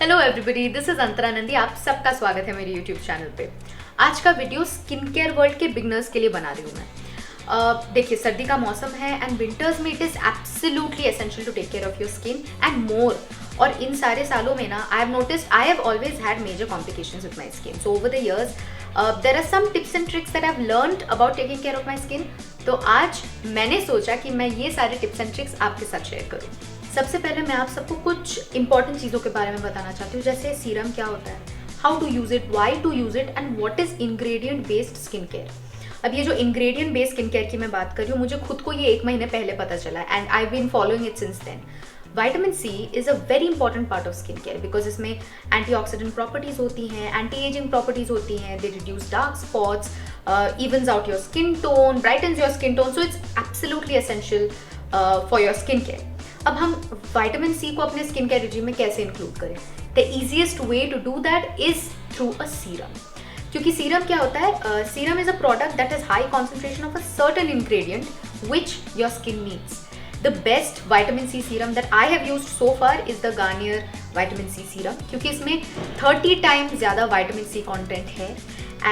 Hello everybody, this is अंतरा नंदी। आप सबका स्वागत है मेरे यूट्यूब चैनल पे। आज का वीडियो स्किन केयर वर्ल्ड के बिगनर्स के लिए बना रही हूँ मैं। देखिए, सर्दी का मौसम है एंड विंटर्स में it is absolutely essential to take care of your skin and more. और इन सारे सालों में ना I have noticed I have always had major complications with my skin. So over the years there are some tips and tricks that I have learned about taking care of my skin. तो आज मैंने सोचा कि मैं ये सारे tips and tricks आपके साथ शेयर करूँ। सबसे पहले मैं आप सबको कुछ इंपॉर्टेंट चीज़ों के बारे में बताना चाहती हूँ, जैसे सीरम क्या होता है, how to use it, why to use it and what is ingredient based skin care. अब ये जो इंग्रेडिएंट बेस्ड स्किन केयर की मैं बात कर रही हूँ, मुझे खुद को ये 1 महीने पहले पता चला and I been following it since then. Vitamin C is a very important part of skin care because इसमें एंटीऑक्सीडेंट प्रॉपर्टीज़ होती हैं, एंटी एजिंग प्रॉपर्टीज़ होती हैं, they reduce dark spots, evens out your skin tone, brightens your skin tone, so it's absolutely essential for your skin care. अब हम vitamin C को अपने skin care regime में कैसे इंक्लूड करें? The easiest way to do that is through a serum. क्योंकि serum क्या होता है? Serum is a product that is high concentration of a certain ingredient which your skin needs. The best vitamin C serum that I have used so far is the Garnier vitamin C serum, क्योंकि इसमें 30 times ज़्यादा vitamin C content है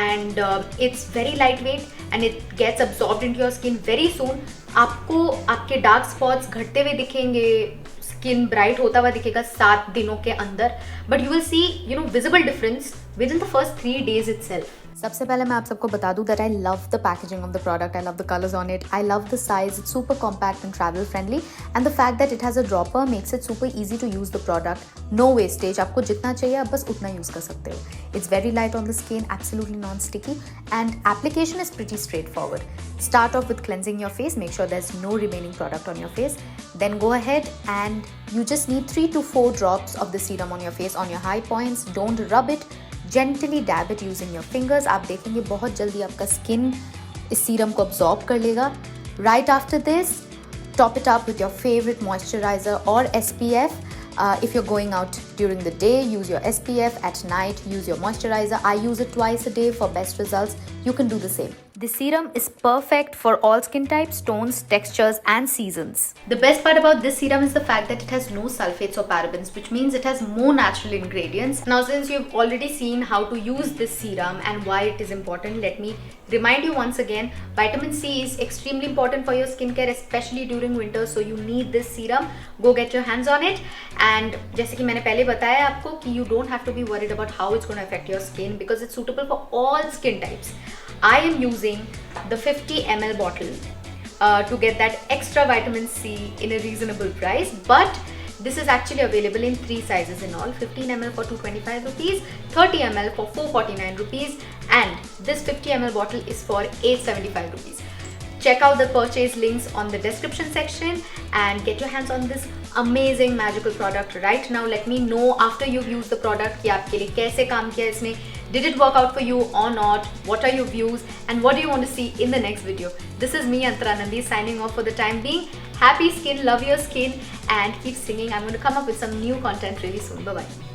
and it's very lightweight and it gets absorbed into your skin very soon. आपको आपके dark spots घटते हुए दिखेंगे, skin bright होता हुआ दिखेगा 7 दिनों के अंदर, but you will see visible difference within the first 3 days itself. सबसे पहले मैं आप सबको बता दूं that I love the packaging of the product, I love the colors on it, I love the size, it's super compact and travel friendly and the fact that it has a dropper makes it super easy to use the product. No wastage, आपको जितना चाहिए आप बस उतना use कर सकते हो. It's very light on the skin, absolutely non-sticky and application is pretty straightforward. Start off with cleansing your face, make sure there's no remaining product on your face. Then go ahead and you just need 3 to 4 drops of the serum on your face on your high points. Don't rub it. Gently dab it using your fingers. आप देखेंगे बहुत जल्दी आपका skin इस serum को absorb कर लेगा. Right after this, top it up with your favorite moisturizer or SPF. If you're going out during the day, use your SPF. At night, use your moisturizer. I use it twice a day for best results. You can do the same. The serum is perfect for all skin types, tones, textures and seasons. The best part about this serum is the fact that it has no sulfates or parabens, which means it has more natural ingredients. Now, since you've already seen how to use this serum and why it is important, let me remind you once again, vitamin C is extremely important for your skincare, especially during winter, so you need this serum. Go get your hands on it. And जैसे कि मैंने पहले बताया आपको कि you don't have to be worried about how it's going to affect your skin because it's suitable for all skin types. I am using the 50 ml bottle to get that extra vitamin C in a reasonable price, but this is actually available in 3 sizes in all. 15 ml for 225 rupees, 30 ml for 449 rupees and this 50 ml bottle is for 875 rupees. Check out the purchase links on the description section and get your hands on this amazing magical product right now. Let me know after you've used the product कि आपके लिए कैसे काम किया इसने. Did it work out for you or not? What are your views and what do you want to see in the next video? This is me, Antara Nandy, signing off for the time being. Happy skin, love your skin and keep singing. I'm going to come up with some new content really soon. Bye bye.